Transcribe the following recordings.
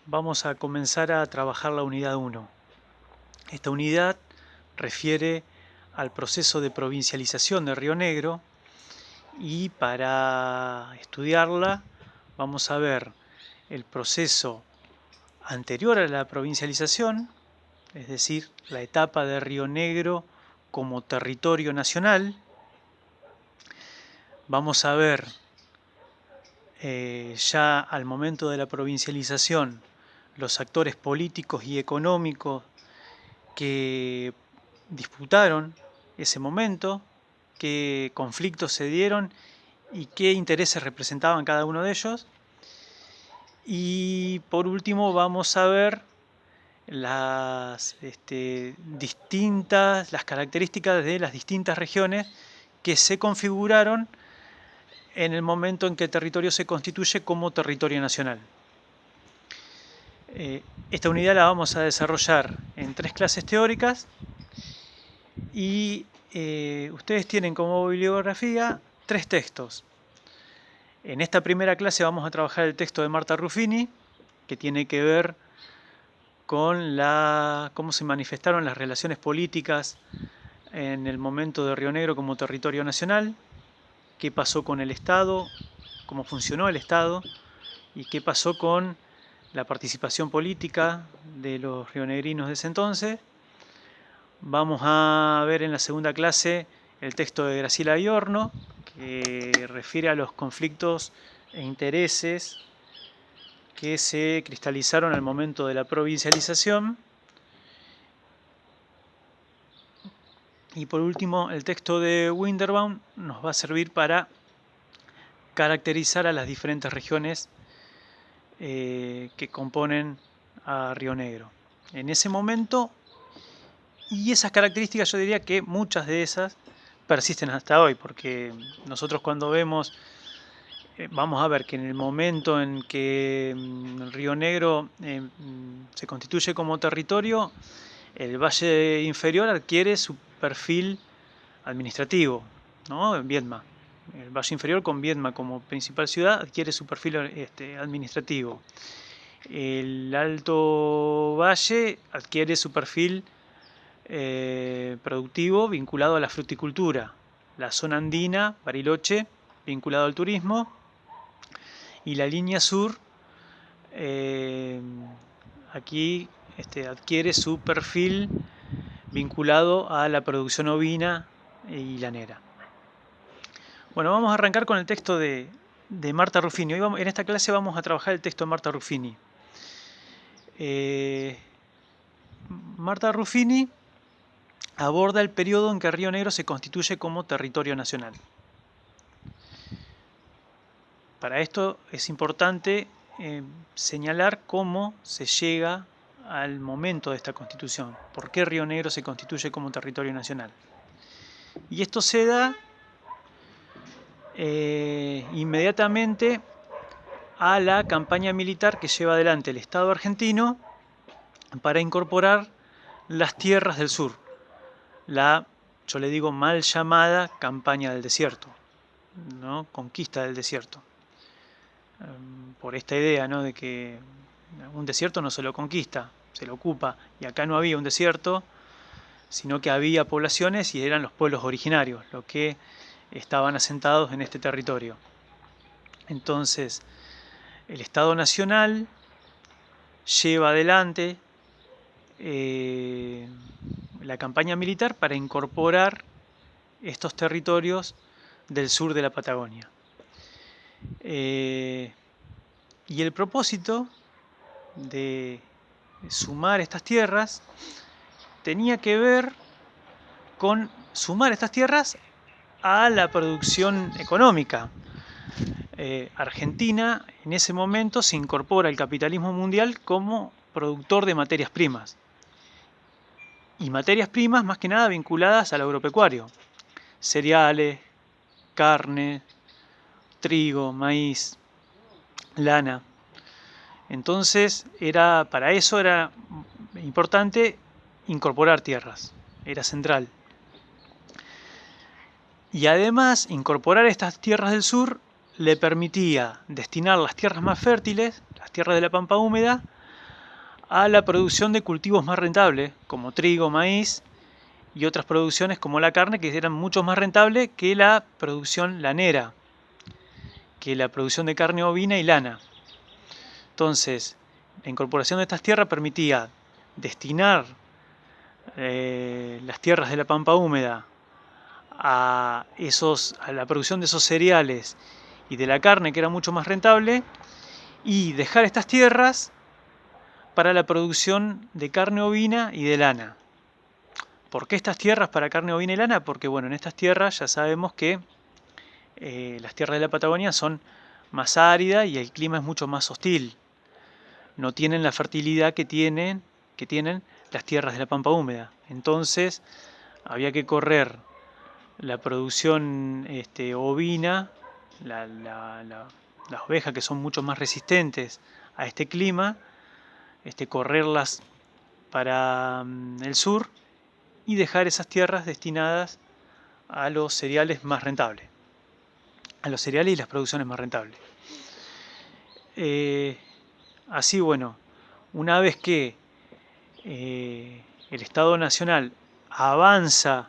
vamos a comenzar a trabajar la unidad 1. Esta unidad refiere al proceso de provincialización de Río Negro y para estudiarla vamos a ver el proceso anterior a la provincialización, es decir, la etapa de Río Negro como territorio nacional. Vamos a ver ya al momento de la provincialización los actores políticos y económicos que disputaron ese momento, qué conflictos se dieron y qué intereses representaban cada uno de ellos. Y por último vamos a ver las características de las distintas regiones que se configuraron en el momento en que el territorio se constituye como territorio nacional. Esta unidad la vamos a desarrollar en 3 clases teóricas y ustedes tienen como bibliografía 3 textos. En esta primera clase vamos a trabajar el texto de Marta Ruffini, que tiene que ver con cómo se manifestaron las relaciones políticas en el momento de Río Negro como territorio nacional, qué pasó con el Estado, cómo funcionó el Estado y qué pasó con la participación política de los rionegrinos de ese entonces. Vamos a ver en la segunda clase el texto de Graciela Giorno, que refiere a los conflictos e intereses que se cristalizaron al momento de la provincialización. Y por último, el texto de Winterbaum nos va a servir para caracterizar a las diferentes regiones que componen a Río Negro en ese momento, y esas características yo diría que muchas de esas persisten hasta hoy, porque nosotros cuando vemos, vamos a ver que en el momento en que el Río Negro se constituye como territorio, el Valle Inferior adquiere su perfil administrativo, ¿no? En Viedma. El Valle Inferior con Viedma como principal ciudad adquiere su perfil administrativo. El Alto Valle adquiere su perfil productivo vinculado a la fruticultura. La zona andina, Bariloche, vinculado al turismo. Y la línea sur, aquí adquiere su perfil vinculado a la producción ovina y lanera. Bueno, vamos a arrancar con el texto de Marta Ruffini. En esta clase vamos a trabajar el texto de Marta Ruffini. Marta Ruffini aborda el periodo en que Río Negro se constituye como territorio nacional. Para esto es importante señalar cómo se llega al momento de esta constitución. ¿Por qué Río Negro se constituye como territorio nacional? Y esto se da inmediatamente a la campaña militar que lleva adelante el Estado argentino para incorporar las tierras del sur. Yo le digo mal llamada campaña del desierto, ¿no? Conquista del desierto. Por esta idea, ¿no?, de que un desierto no se lo conquista, se lo ocupa. Y acá no había un desierto, sino que había poblaciones y eran los pueblos originarios los que estaban asentados en este territorio. Entonces, el Estado Nacional lleva adelante la campaña militar para incorporar estos territorios del sur de la Patagonia. Y el propósito de sumar estas tierras tenía que ver con sumar estas tierras a la producción económica. Argentina en ese momento se incorpora al capitalismo mundial como productor de materias primas. Y materias primas más que nada vinculadas al agropecuario. Cereales, carne, trigo, maíz, lana. Entonces para eso era importante incorporar tierras, era central. Y además incorporar estas tierras del sur le permitía destinar las tierras más fértiles, las tierras de la pampa húmeda, a la producción de cultivos más rentables, como trigo, maíz y otras producciones como la carne, que eran mucho más rentables que la producción lanera, que la producción de carne ovina y lana. Entonces, la incorporación de estas tierras permitía destinar las tierras de la pampa húmeda a la producción de esos cereales y de la carne, que era mucho más rentable, y dejar estas tierras para la producción de carne ovina y de lana. ¿Por qué estas tierras para carne ovina y lana? Porque bueno, en estas tierras ya sabemos que las tierras de la Patagonia son más áridas y el clima es mucho más hostil. No tienen la fertilidad que tienen las tierras de la pampa húmeda. Entonces había que correr la producción ovina, las ovejas, que son mucho más resistentes a este clima, correrlas para el sur y dejar esas tierras destinadas a los cereales más rentables, a los cereales y las producciones más rentables. Así, bueno, una vez que el Estado Nacional avanza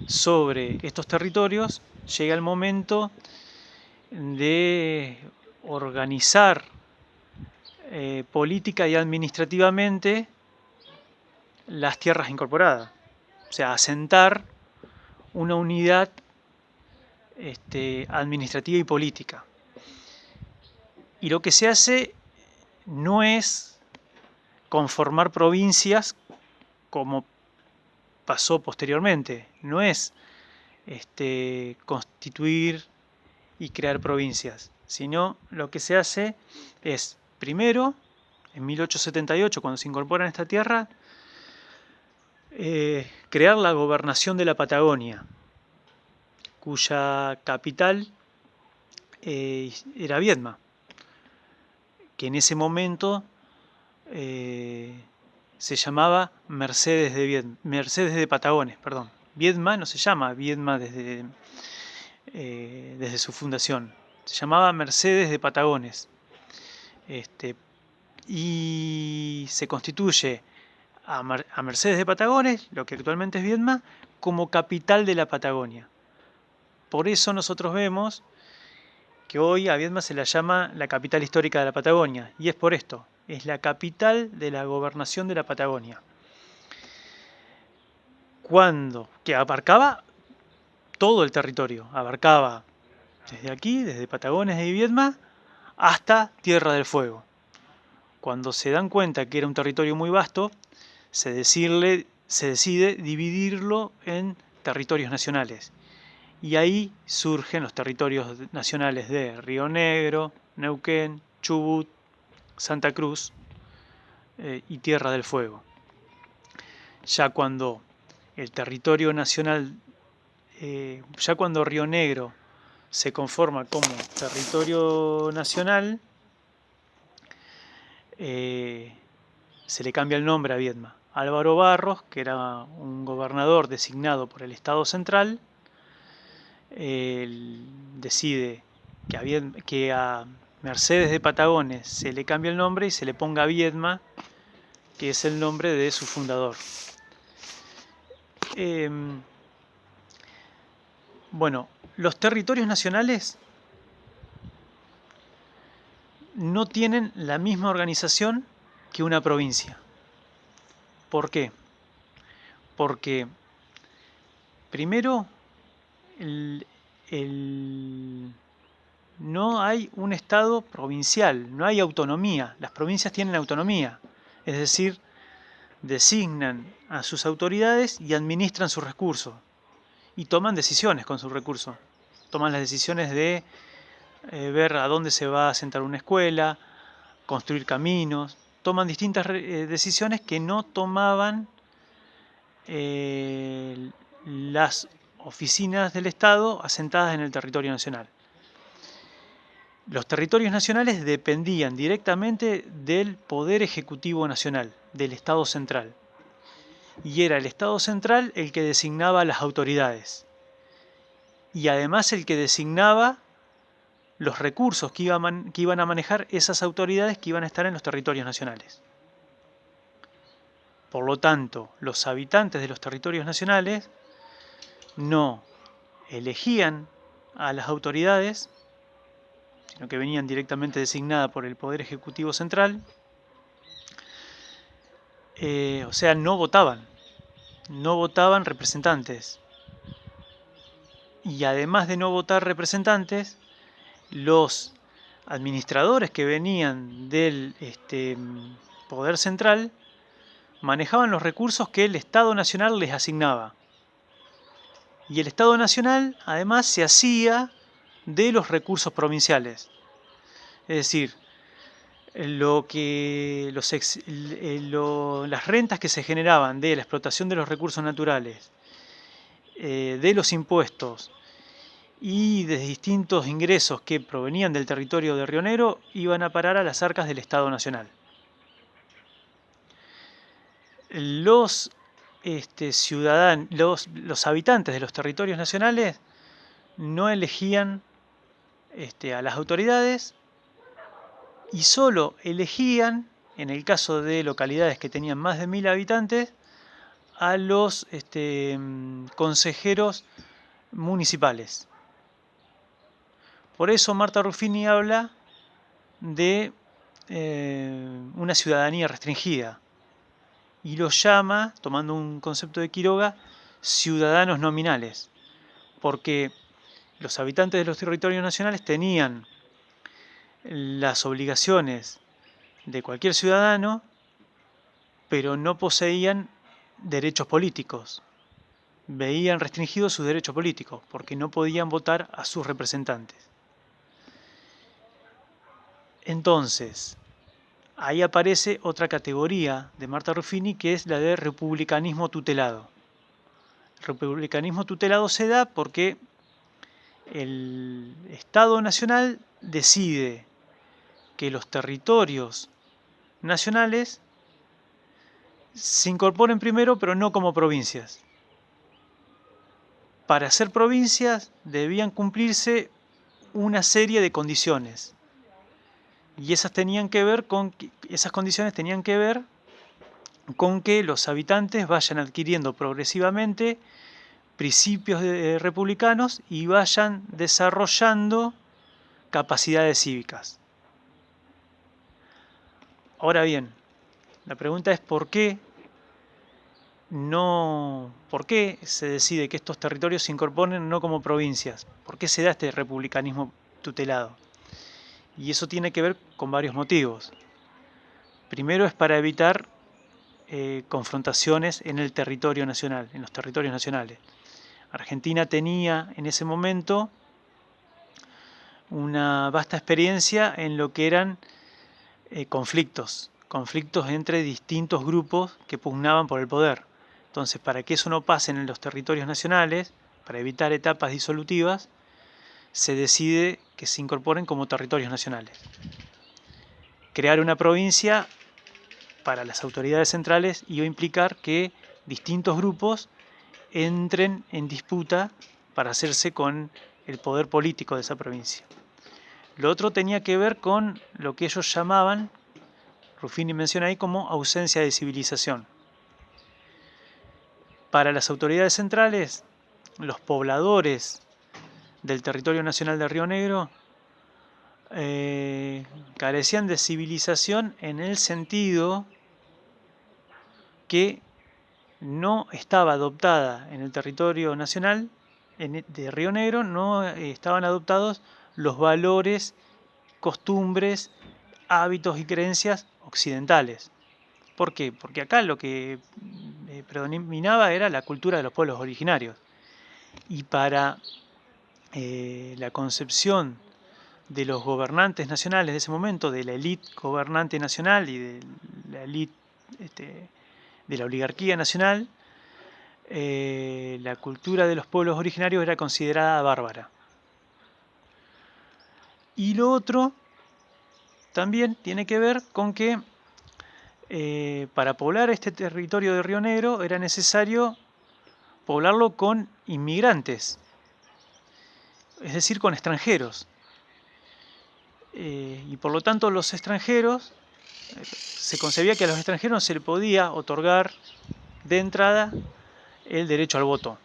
sobre estos territorios, llega el momento de organizar política y administrativamente las tierras incorporadas, o sea, asentar una unidad administrativa y política. Y lo que se hace no es conformar provincias como pasó posteriormente, no es constituir y crear provincias, sino lo que se hace es, primero, en 1878, cuando se incorpora en esta tierra, crear la gobernación de la Patagonia, cuya capital era Viedma, que en ese momento se llamaba Mercedes de Patagones, perdón. Viedma no se llama Viedma desde su fundación, se llamaba Mercedes de Patagones, y se constituye a Mercedes de Patagones, lo que actualmente es Viedma, como capital de la Patagonia. Por eso nosotros vemos que hoy a Viedma se la llama la capital histórica de la Patagonia, y es por esto, es la capital de la gobernación de la Patagonia. Que abarcaba todo el territorio, abarcaba desde aquí, desde Patagones y Viedma, hasta Tierra del Fuego. Cuando se dan cuenta que era un territorio muy vasto, se decide dividirlo en territorios nacionales. Y ahí surgen los territorios nacionales de Río Negro, Neuquén, Chubut, Santa Cruz y Tierra del Fuego. Ya cuando el territorio nacional, ya cuando Río Negro se conforma como territorio nacional, se le cambia el nombre a Viedma. Álvaro Barros, que era un gobernador designado por el Estado Central, decide que a Mercedes de Patagones se le cambie el nombre y se le ponga Viedma, que es el nombre de su fundador. Bueno, los territorios nacionales no tienen la misma organización que una provincia. ¿Por qué? Porque primero no hay un Estado provincial, no hay autonomía. Las provincias tienen autonomía, es decir, designan a sus autoridades y administran sus recursos y toman decisiones con sus recursos. Toman las decisiones de ver a dónde se va a asentar una escuela, construir caminos, toman distintas decisiones que no tomaban las oficinas del Estado asentadas en el territorio nacional. Los territorios nacionales dependían directamente del Poder Ejecutivo Nacional, del Estado Central. Y era el Estado Central el que designaba las autoridades. Y además el que designaba los recursos que iban a manejar esas autoridades que iban a estar en los territorios nacionales. Por lo tanto, los habitantes de los territorios nacionales no elegían a las autoridades, sino que venían directamente designadas por el Poder Ejecutivo Central. O sea, no votaban representantes. Y además de no votar representantes, los administradores que venían del Poder Central manejaban los recursos que el Estado Nacional les asignaba. Y el Estado Nacional además se hacía de los recursos provinciales. Es decir, las rentas que se generaban de la explotación de los recursos naturales, de los impuestos y de distintos ingresos que provenían del territorio de Río Negro iban a parar a las arcas del Estado Nacional. Los habitantes de los territorios nacionales no elegían a las autoridades y solo elegían, en el caso de localidades que tenían más de 1000 habitantes, a los consejeros municipales. Por eso Marta Ruffini habla de una ciudadanía restringida y lo llama, tomando un concepto de Quiroga, ciudadanos nominales, porque los habitantes de los territorios nacionales tenían las obligaciones de cualquier ciudadano, pero no poseían derechos políticos. Veían restringidos sus derechos políticos porque no podían votar a sus representantes. Entonces, ahí aparece otra categoría de Marta Ruffini, que es la de republicanismo tutelado. El republicanismo tutelado se da porque el Estado Nacional decide que los territorios nacionales se incorporen primero, pero no como provincias. Para ser provincias debían cumplirse una serie de condiciones. Y esas condiciones tenían que ver con que los habitantes vayan adquiriendo progresivamente principios republicanos y vayan desarrollando capacidades cívicas. Ahora bien, la pregunta es ¿por qué se decide que estos territorios se incorporen no como provincias? ¿Por qué se da este republicanismo tutelado? Y eso tiene que ver con varios motivos. Primero es para evitar confrontaciones en el territorio nacional, en los territorios nacionales. Argentina tenía en ese momento una vasta experiencia en lo que eran conflictos entre distintos grupos que pugnaban por el poder. Entonces, para que eso no pase en los territorios nacionales, para evitar etapas disolutivas, se decide que se incorporen como territorios nacionales. Crear una provincia para las autoridades centrales iba a implicar que distintos grupos entren en disputa para hacerse con el poder político de esa provincia. Lo otro tenía que ver con lo que ellos llamaban, Ruffini menciona ahí, como ausencia de civilización. Para las autoridades centrales, los pobladores del territorio nacional de Río Negro carecían de civilización en el sentido que no estaba adoptada en el territorio nacional de Río Negro, no estaban adoptados los valores, costumbres, hábitos y creencias occidentales. ¿Por qué? Porque acá lo que predominaba era la cultura de los pueblos originarios. Y para la concepción de los gobernantes nacionales de ese momento, de la élite gobernante nacional y de la élite de la oligarquía nacional, la cultura de los pueblos originarios era considerada bárbara. Y lo otro también tiene que ver con que para poblar este territorio de Río Negro era necesario poblarlo con inmigrantes, es decir, con extranjeros. Y por lo tanto los extranjeros, se concebía que a los extranjeros se les podía otorgar de entrada el derecho al voto,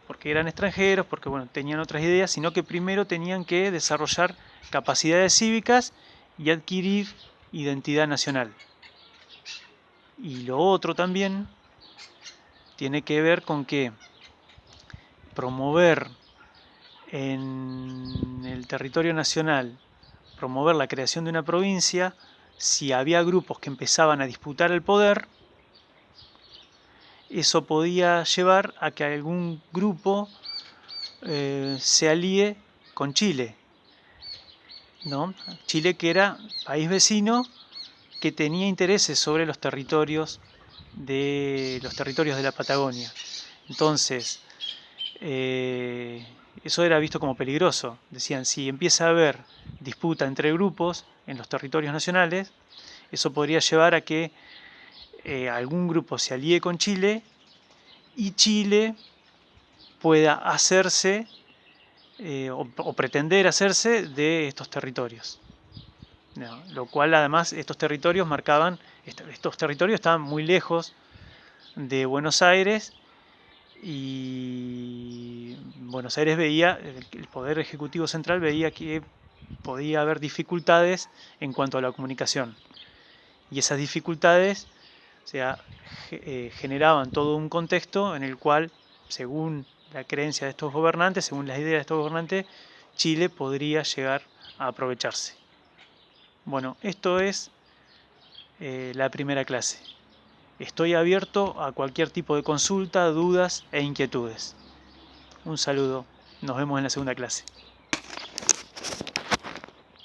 porque eran extranjeros, porque bueno, tenían otras ideas, sino que primero tenían que desarrollar capacidades cívicas y adquirir identidad nacional. Y lo otro también tiene que ver con que promover en el territorio nacional, promover la creación de una provincia, si había grupos que empezaban a disputar el poder, eso podía llevar a que algún grupo se alíe con Chile, ¿no? Chile, que era país vecino, que tenía intereses sobre los territorios de la Patagonia. Entonces, eso era visto como peligroso. Decían, si empieza a haber disputa entre grupos en los territorios nacionales, eso podría llevar a que algún grupo se alíe con Chile y Chile pueda hacerse o pretender hacerse de estos territorios. ¿No? Lo cual además estos territorios estaban muy lejos de Buenos Aires y Buenos Aires veía, el Poder Ejecutivo Central veía que podía haber dificultades en cuanto a la comunicación. Y esas dificultades, o sea, generaban todo un contexto en el cual, según la creencia de estos gobernantes, según las ideas de estos gobernantes, Chile podría llegar a aprovecharse. Bueno, esto es la primera clase. Estoy abierto a cualquier tipo de consulta, dudas e inquietudes. Un saludo. Nos vemos en la segunda clase.